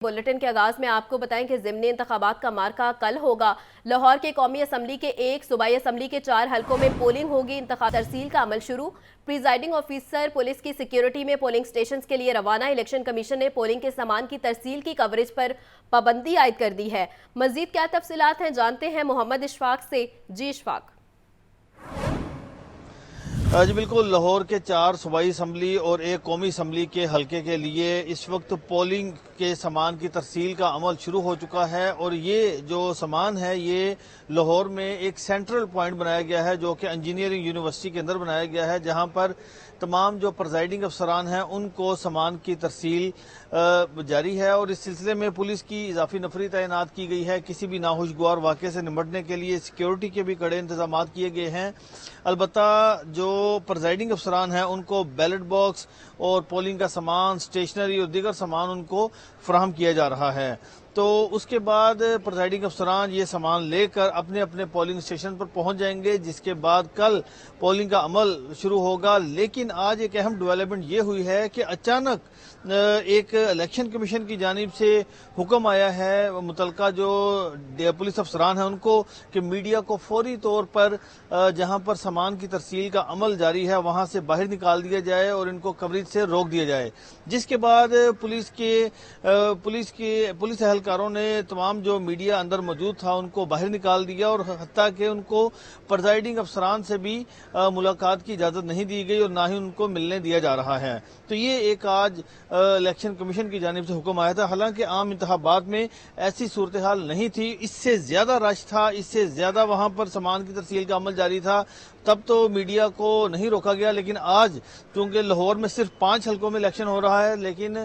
Bulletin के आगाज में आपको बताएं कि ज़िमनी इंतखाबात का मार्का कल होगा। लाहौर के कौमी असम्बली के 1, सूबाई असम्बली के 4 हलकों में पोलिंग होगी। इंतखाब तरसील का अमल शुरू। प्रिजाइडिंग ऑफिसर पुलिस की सिक्योरिटी में पोलिंग स्टेशन के लिए रवाना। इलेक्शन कमीशन ने पोलिंग के सामान की तरसील की कवरेज पर पाबंदी आयद कर दी है। मजीद क्या तफसीलात हैं जानते हैं मोहम्मद इशफाक से। जी इशफाक। जी बिल्कुल, लाहौर के 4 सूबाई असम्बली और 1 कौमी असम्बली के हलके के लिए इस वक्त पोलिंग के सामान की तरसील का अमल शुरू हो चुका है और ये जो सामान है ये लाहौर में एक सेंट्रल पॉइंट बनाया गया है जो कि इंजीनियरिंग यूनिवर्सिटी के अंदर बनाया गया है, जहां पर तमाम जो प्रिजाइडिंग अफसरान हैं उनको सामान की तरसील जारी है और इस सिलसिले में पुलिस की इजाफी नफरी तैनात की गई है। किसी भी नाखुशगवार वाक़े से निपटने के लिए सिक्योरिटी के भी कड़े इंतजाम किए गए हैं। अलबत्ता जो प्रिजाइडिंग अफसरान हैं उनको बैलेट बॉक्स और पोलिंग का सामान, स्टेशनरी और दीगर सामान उनको फराहम किया जा रहा है। तो उसके बाद प्रिजाइडिंग अफसरान ये सामान लेकर अपने अपने पोलिंग स्टेशन पर पहुंच जाएंगे, जिसके बाद कल पोलिंग का अमल शुरू होगा। लेकिन आज एक अहम डेवलपमेंट ये हुई है कि अचानक एक इलेक्शन कमीशन की जानिब से हुक्म आया है मुतलका जो पुलिस अफसरान हैं उनको कि मीडिया को फौरी तौर पर जहां पर सामान की तरसील का अमल जारी है वहां से बाहर निकाल दिया जाए और इनको कवरेज से रोक दिया जाए। जिसके बाद पुलिस एहलकारों ने तमाम जो मीडिया अंदर मौजूद था उनको बाहर निकाल दिया और हत्ता कि उनको प्रिजाइडिंग अफसरान से भी मुलाकात की इजाजत नहीं दी गई और ना ही उनको मिलने दिया जा रहा है। तो ये एक आज इलेक्शन कमीशन की जानिब से हुक्म आया था। हालांकि आम इंतखाबात में ऐसी सूरत हाल नहीं थी, इससे ज्यादा रश था, इससे ज्यादा वहां पर सामान की तरसील का अमल जारी था, तब तो मीडिया को नहीं रोका गया। लेकिन आज चूंकि लाहौर में सिर्फ 5 हलकों में इलेक्शन हो रहा है, लेकिन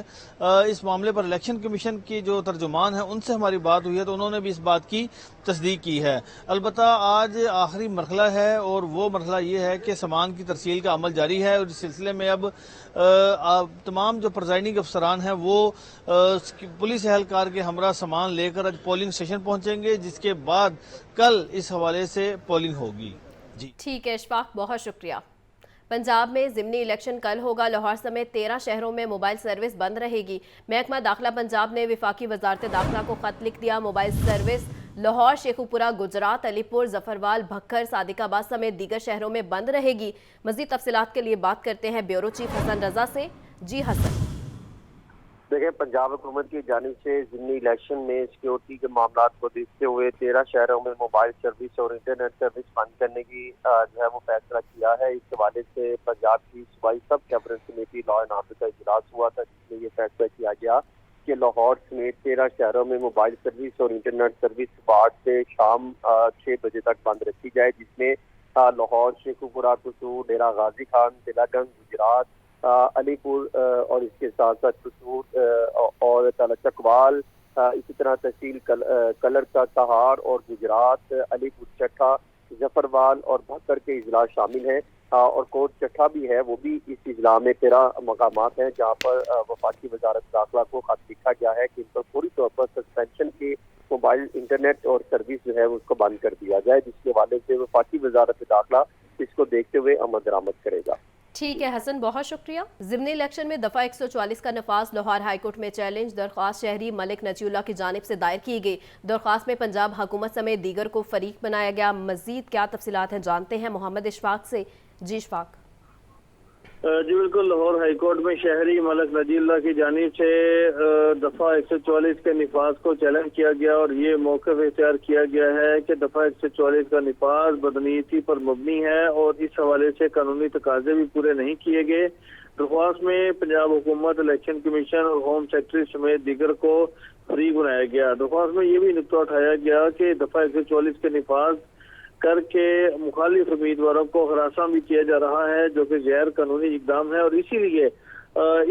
इस मामले पर इलेक्शन कमीशन की जो तर्जुमान है उनसे हमारी बात हुई है तो उन्होंने भी इस बात की तस्दीक की है। अलबत्ता आज आखिरी मरहला है और वो मरहला ये है कि सामान की तरसील का अमल जारी है और इस सिलसिले में अब तमाम जो प्रिजाइडिंग अफसरान हैं वो पुलिस एहलकार के हमरा सामान लेकर आज पोलिंग स्टेशन पहुंचेंगे, जिसके बाद कल इस हवाले से पोलिंग होगी। जी ठीक है इशफाक, बहुत शुक्रिया। पंजाब में ज़िमनी इलेक्शन कल होगा। लाहौर समेत 13 शहरों में मोबाइल सर्विस बंद रहेगी। महकमा दाखिला पंजाब ने वफाकी वजारत दाखिला को खत लिख दिया। मोबाइल सर्विस लाहौर, शेखुपुरा, गुजरात, अलीपुर, जफरवाल, भक्खर, सादिकाबाद समेत दीगर शहरों में बंद रहेगी। मजीद तफसीलात के लिए बात करते हैं ब्यूरो चीफ हसन रजा से। जी हसन। देखिए, पंजाब हुकूमत की जानिब से ज़िमनी इलेक्शन में सिक्योरिटी के मामला को देखते हुए 13 शहरों में मोबाइल सर्विस और इंटरनेट सर्विस बंद करने की जो है वो फैसला किया है। इस हवाले से पंजाब की सूबाई सब cabinet committee law and order का इजलास हुआ था, जिसमें ये फैसला किया गया कि लाहौर समेत 13 शहरों में मोबाइल सर्विस और इंटरनेट सर्विस सुबह से शाम 6 बजे तक बंद रखी जाए, जिसमें लाहौर, शेखुपुरा, कसूर, डेरा गाजी खान, तिलागंज, गुजरात, अलीपुर और इसके साथ साथ कसूर और चकवाल, इसी तरह तहसील कलर का सहार और गुजरात, अलीपुर चट्ठा, जफरवाल और भक्कर के इजला शामिल हैं और कोट चट्ठा भी है, वो भी इस इजला में 13 मकामात हैं जहाँ पर वफाकी वजारत दाखिला को खत लिखा गया है कि इन पर पूरी तौर पर सस्पेंशन के मोबाइल इंटरनेट और सर्विस जो है उसको बंद कर दिया जाए, जिसके हवाले से वफाकी वजारत दाखिला इसको देखते हुए अमल दरामद करेगा। ठीक है हसन, बहुत शुक्रिया। ज़िमनी इलेक्शन में दफ़ा 144 का नफाज लाहौर हाईकोर्ट में चैलेंज। दरख्वास्त शहरी मलिक नजीउल्लाह की जानिब से दायर की गई। दरख्वास्त में पंजाब हुकूमत समेत दीगर को फरीक बनाया गया। मजीद क्या तफसीलात हैं जानते हैं मोहम्मद इशफाक से। जी इशफाक। जी बिल्कुल, लाहौर हाईकोर्ट में शहरी मलिक नजीउल्लाह की जानिब से दफ़ा 144 के निफाज को चैलेंज किया गया और ये मौक़िफ़ इख्तियार किया गया है कि दफ़ा 144 का निफाज बदनीयती पर मबनी है और इस हवाले से कानूनी तकाजे भी पूरे नहीं किए गए। दरख्वास्त में पंजाब हुकूमत, इलेक्शन कमीशन और होम सेक्रेटरी समेत दीगर को फरीक बनाया गया। दरख्वास्त में ये भी नुक्ता उठाया गया कि दफ़ा 144 के निफाज करके मुखालिफ उम्मीदवारों को हरासा भी किया जा रहा है, जो कि गैर कानूनी इकदाम है और इसीलिए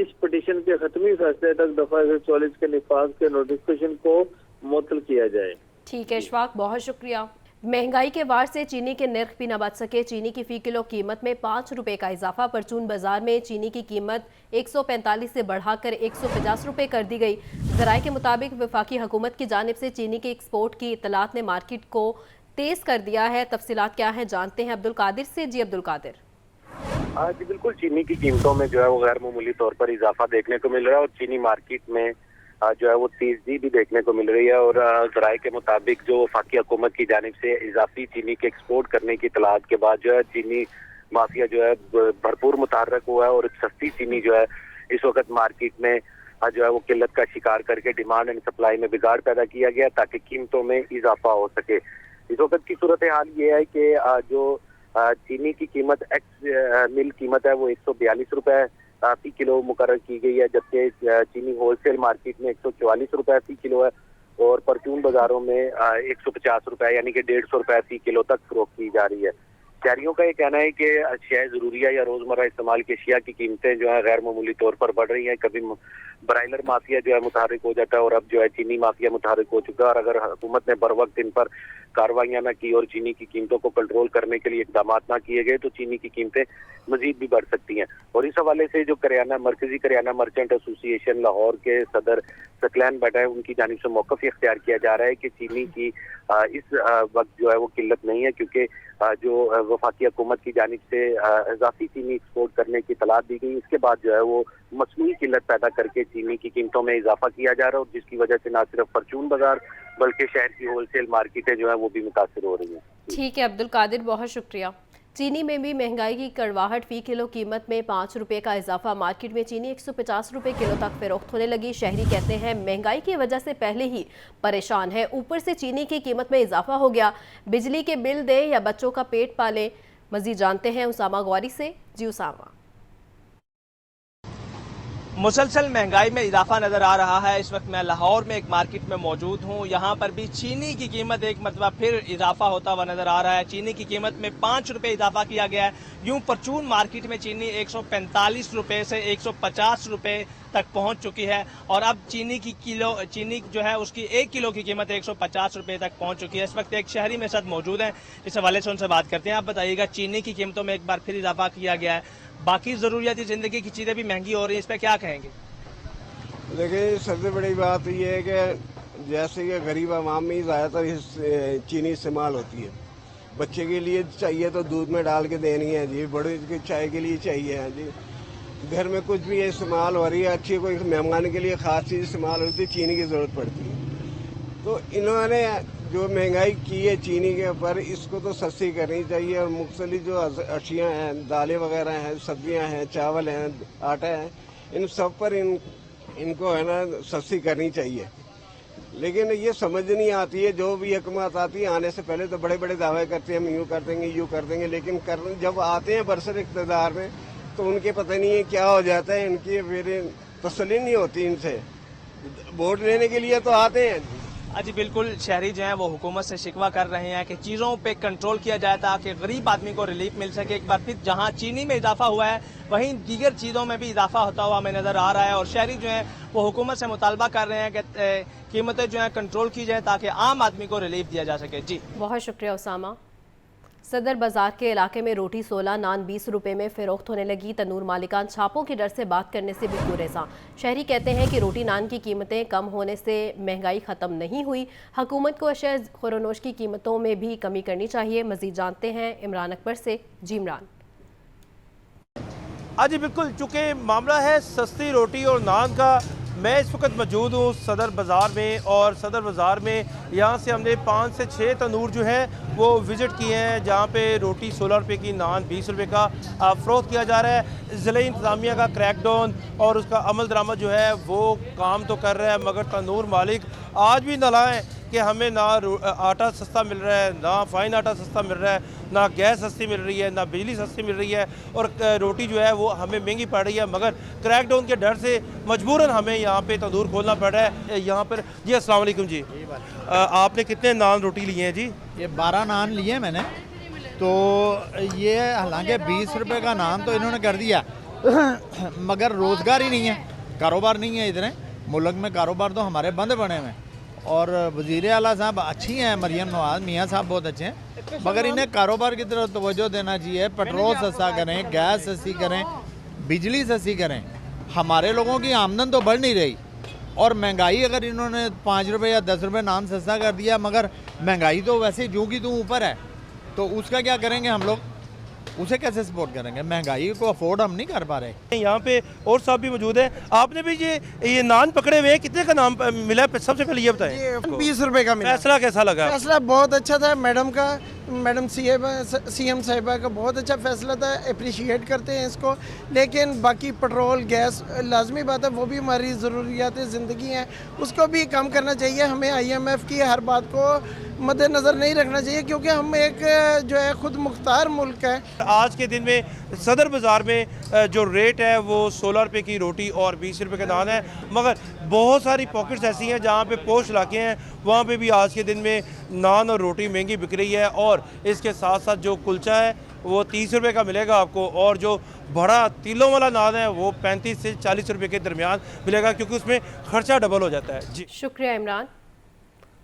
इस पिटीशन के खत्मी फैसले तक दफा 144 के निफाज के नोटिफिकेशन को मुअत्तल किया जाए। ठीक है इशफाक, बहुत शुक्रिया। महंगाई के वार से चीनी के नर्ख भी न बच सके। चीनी की फी किलो कीमत में 5 रुपए का इजाफा। परचून बाजार में चीनी की कीमत 145 से बढ़ाकर 150 रुपए कर दी गई। जराये के मुताबिक वफाकी हुकूमत की जानिब से चीनी के एक्सपोर्ट की इतलात ने मार्केट को तेज कर दिया है। तफसीलात क्या है जानते हैं अब्दुल कादिर से। जी अब्दुल कादिर। जी बिल्कुल, चीनी की कीमतों में जो है वो गैर मामूली तौर पर इजाफा देखने को मिल रहा है और चीनी मार्केट में जो है वो तेजी भी देखने को मिल रही है। और ज़राए के मुताबिक जो वफाकी हुकूमत की जानिब से इजाफी चीनी के एक्सपोर्ट करने की इतलात के बाद जो है चीनी माफिया जो है भरपूर मुतहर्रक हुआ है और सस्ती चीनी जो है इस वक्त मार्केट में जो है वो किल्लत का शिकार करके डिमांड एंड सप्लाई में बिगाड़ पैदा किया गया ताकि कीमतों में इजाफा हो सके। इस वक्त की सूरत हाल ये है कि जो चीनी की कीमत एक्स मिल कीमत है वो 142 रुपए फी किलो मुकर्रर की गई है, जबकि चीनी होलसेल मार्केट में 144 रुपए फी किलो है और परचून बाजारों में 150 रुपए यानी कि 150 रुपए फी किलो तक फरोख्त की जा रही है। शहरियों का ये कहना है कि अशिया ज़रूरिया या रोज़मर्रा इस्तेमाल की अशिया की कीमतें जो है गैर मामूली तौर पर बढ़ रही हैं। कभी ब्राइलर माफिया जो है मुतहर्रिक हो जाता है और अब जो है चीनी माफिया मुतहर्रिक हो चुका है। और अगर हुकूमत ने बर वक्त इन पर कार्रवाइयाँ न की और चीनी की कीमतों को कंट्रोल करने के लिए इकदाम न किए गए तो चीनी की कीमतें मजीद भी बढ़ सकती हैं। और इस हवाले से जो मरकजी करियाना मर्चेंट एसोसिएशन लाहौर के सदर सकलैन बैठा है, उनकी जानिब से मौक़िफ़ इख्तियार किया जा रहा है कि चीनी की इस वक्त जो है वो किल्लत नहीं है, क्योंकि जो वफाकी हुकूमत की जानिब से इजाफी चीनी एक्सपोर्ट करने की तलाश दी गई, इसके बाद जो है वो मसनूई किल्लत पैदा करके चीनी की कीमतों में इजाफा किया जा रहा है और जिसकी वजह से न सिर्फ परचून बाजार बल्कि शहर की होलसेल मार्केटें जो है वो भी मुतासिर हो रही हैं। ठीक है अब्दुल कादिर, बहुत शुक्रिया। चीनी में भी महंगाई की कड़वाहट, फी किलो कीमत में 5 रुपए का इजाफा। मार्केट में चीनी 150 रुपए किलो तक फरोख्त होने लगी। शहरी कहते हैं महंगाई की वजह से पहले ही परेशान है, ऊपर से चीनी की कीमत में इजाफा हो गया। बिजली के बिल दें या बच्चों का पेट पालें, मजीद जानते हैं उसामा गौरी से। जी उसामा। मुसलसल महंगाई में इजाफा नजर आ रहा है। इस वक्त मैं लाहौर में एक मार्केट में मौजूद हूँ। यहाँ पर भी चीनी की कीमत एक मरतबा फिर इजाफा होता हुआ नजर आ रहा है। चीनी की कीमत में 5 रुपए इजाफा किया गया है। यूं परचून मार्केट में चीनी 145 रुपए से 150 रुपए तक पहुंच चुकी है और अब चीनी जो है उसकी 1 किलो की कीमत 150 रुपए तक पहुंच चुकी है। इस वक्त एक शहरी मेरे साथ मौजूद हैं, इस हवाले से उनसे बात करते हैं। आप बताइएगा, चीनी की कीमतों में एक बार फिर इजाफा किया गया है, बाकी जरूरियाती जिंदगी की चीजें भी महंगी हो रही है, इस पर क्या कहेंगे? देखिए, सबसे बड़ी बात ये है कि जैसे कि गरीब आवाम में ज़्यादातर चीनी इस्तेमाल होती है। बच्चे के लिए चाहिए तो दूध में डाल के देनी है जी, बड़े की चाय के लिए चाहिए है जी, घर में कुछ भी इस्तेमाल हो रही है, अच्छी कोई मेहमान के लिए खास चीज़ इस्तेमाल होती है, चीनी की ज़रूरत पड़ती है। तो इन्होंने जो महंगाई की है चीनी के ऊपर, इसको तो सस्ती करनी चाहिए और मुख्तलिफ जो अशियाँ हैं, दालें वगैरह हैं, सब्जियां हैं, चावल हैं, आटा है, इन सब पर इनको है ना सस्ती करनी चाहिए। लेकिन ये समझ नहीं आती है, जो भी हुकूमत आती है आने से पहले तो बड़े बड़े दावे करते हैं, हम यूँ कर देंगे यूँ कर देंगे, लेकिन जब आते हैं बरसर इक़्तिदार में तो उनके पता नहीं है क्या हो जाता है, इनकी फिर तसल्ली नहीं होती इनसे। वोट लेने के लिए तो आते हैं। जी बिल्कुल, शहरी जो है वो हुकूमत से शिकवा कर रहे हैं कि चीज़ों पे कंट्रोल किया जाए ताकि गरीब आदमी को रिलीफ मिल सके। एक बार फिर जहां चीनी में इजाफा हुआ है वहीं दीगर चीज़ों में भी इजाफा होता हुआ हमें नज़र आ रहा है और शहरी जो है वो हुकूमत से मुतालबा कर रहे हैं कि कीमतें जो है कंट्रोल की जाए ताकि आम आदमी को रिलीफ दिया जा सके। जी बहुत शुक्रिया उसामा। सदर बाजार के इलाके में रोटी 16, नान 20 रुपए में फरोख्त होने लगी। तनूर मालिकान छापों के डर से बात करने से भी गुरेज़ां। शहरी कहते हैं कि रोटी नान की कीमतें कम होने से महंगाई ख़त्म नहीं हुई। हुकूमत को अशया खुरनोश की कीमतों में भी कमी करनी चाहिए। मज़ीद जानते हैं इमरान अकबर से। जी इमरान। जी बिल्कुल, चूँकि मामला है सस्ती रोटी और नान का, मैं इस वक्त मौजूद हूँ सदर बाज़ार में और सदर बाज़ार में यहाँ से हमने 5 से 6 तनूर जो है वो विज़िट किए हैं, जहाँ पे रोटी 16 रुपये की, नान 20 रुपये का फ़रोख्त किया जा रहा है। ज़िला इंतज़ामिया का क्रैकडाउन और उसका अमल दरामद जो है वो काम तो कर रहा है, मगर तनूर मालिक आज भी नालाएँ कि हमें ना आटा सस्ता मिल रहा है, ना फाइन आटा सस्ता मिल रहा है, ना गैस सस्ती मिल रही है, ना बिजली सस्ती मिल रही है और रोटी जो है वो हमें महंगी पड़ रही है। मगर क्रैकडाउन के डर से मजबूरन हमें यहाँ पे तंदूर खोलना पड़ रहा है। यहाँ पर जी अस्सलाम वालेकुम जी, आपने कितने नान रोटी लिए हैं जी? ये 12 नान लिए मैंने, तो ये हालांकि 20 रुपये का नान तो इन्होंने कर दिया मगर रोज़गार ही नहीं है, कारोबार नहीं है। इधर मुल्क में कारोबार तो हमारे बंद पड़े हुए हैं और वज़ीर आला साहब अच्छी हैं, मरियम नवाज मियाँ साहब बहुत अच्छे हैं, मगर इन्हें कारोबार की तरफ तवज्जो देना चाहिए। पेट्रोल सस्ता करें, गैस सस्ती करें, बिजली सस्ती करें। हमारे लोगों की आमदन तो बढ़ नहीं रही और महंगाई अगर इन्होंने 5 रुपये या 10 रुपये नान सस्ता कर दिया, मगर महंगाई तो वैसे जो की तू ऊपर है, तो उसका क्या करेंगे हम लोग? उसे कैसे सपोर्ट करेंगे? महंगाई को अफोर्ड हम नहीं कर पा रहे। यहाँ पे और साहब भी मौजूद है। आपने भी ये नान पकड़े हुए हैं, कितने का नाम मिला? सबसे पहले ये बताएं। 20 रुपए का मिला। फैसला कैसा लगा? फैसला बहुत अच्छा था मैडम का, मैडम सीएम साहिबा का बहुत अच्छा फैसला था, अप्रिशिएट करते हैं इसको। लेकिन बाकी पेट्रोल गैस लाजमी बात है, वो भी हमारी ज़रूरियात ज़िंदगी हैं, उसको भी कम करना चाहिए। हमें IMF की हर बात को मद्देनज़र नहीं रखना चाहिए, क्योंकि हम एक जो है खुद मुख्तार मुल्क है। आज के दिन में सदर बाज़ार में जो रेट है वो 16 रुपये की रोटी और 20 रुपये का नान है, मगर बहुत सारी पॉकेट्स ऐसी हैं जहाँ पे पोश इलाके हैं, वहाँ पे भी आज के दिन में नान और रोटी महंगी बिक रही है। और इसके साथ साथ जो कुलचा है वो 30 रुपये का मिलेगा आपको, और जो बड़ा तिलों वाला नान है वो 35 से 40 रुपये के दरमियान मिलेगा, क्योंकि उसमें खर्चा डबल हो जाता है। जी शुक्रिया इमरान।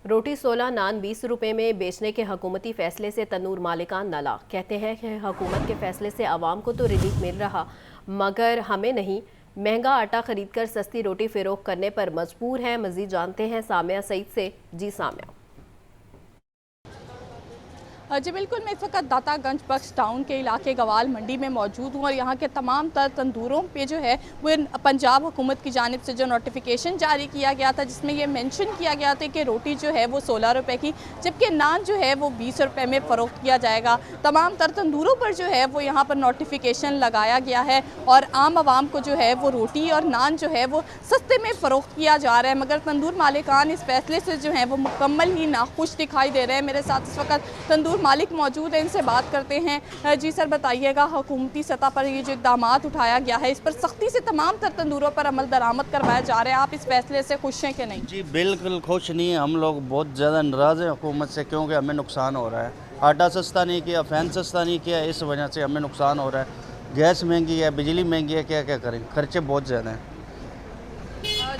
रोटी 16, नान 20 रुपए में बेचने के हुकूमती फैसले से तनूर मालिकान नाला। कहते हैं कि हुकूमत के फैसले से आवाम को तो रिलीफ मिल रहा, मगर हमें नहीं। महंगा आटा खरीदकर सस्ती रोटी फ़रोख्त करने पर मजबूर हैं। मज़ीद जानते हैं सामिया सईद से। जी सामिया। जी बिल्कुल, मैं इस वक्त दातागंज बख्श टाउन के इलाके गवाल मंडी में मौजूद हूँ और यहाँ के तमाम तर तंदूरों पे जो है वो पंजाब हुकूमत की जानिब से जो नोटिफिकेशन जारी किया गया था, जिसमें ये मेंशन किया गया था कि रोटी जो है वो 16 रुपये की, जबकि नान जो है वो 20 रुपये में फ़रोख्त किया जाएगा। तमाम तर तंदूरों पर जो है वो यहाँ पर नोटिफिकेशन लगाया गया है और आम आवाम को जो है वो रोटी और नान जो है वो सस्ते में फ़रोख्त किया जा रहा है, मगर तंदूर मालिकान इस फैसले से जो है वो मुकम्मल ही नाखुश दिखाई दे रहे हैं। मेरे साथ इस वक्त तंदूर मालिक मौजूद है, इनसे बात करते हैं। जी सर, बताइएगा हुकूमती सतह पर ये जो इक़दाम उठाया गया है, इस पर सख्ती से तमाम तर तंदूरों पर अमल दरामद करवाया जा रहा है, आप इस फैसले से खुश हैं कि नहीं? जी बिल्कुल खुश नहीं है, हम लोग बहुत ज़्यादा नाराज़ हैं हुकूमत से, क्योंकि हमें नुकसान हो रहा है। आटा सस्ता नहीं किया, फैन सस्ता नहीं किया, इस वजह से हमें नुकसान हो रहा है। गैस महंगी है, बिजली महंगी है, क्या क्या करें, खर्चे बहुत ज़्यादा हैं।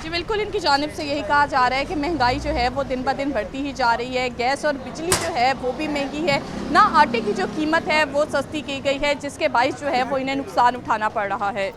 जी बिल्कुल, इनकी जानिब से यही कहा जा रहा है कि महंगाई जो है वो दिन ब दिन बढ़ती ही जा रही है। गैस और बिजली जो है वो भी महंगी है, ना आटे की जो कीमत है वो सस्ती की गई है, जिसके बाइस जो है वो इन्हें नुकसान उठाना पड़ रहा है।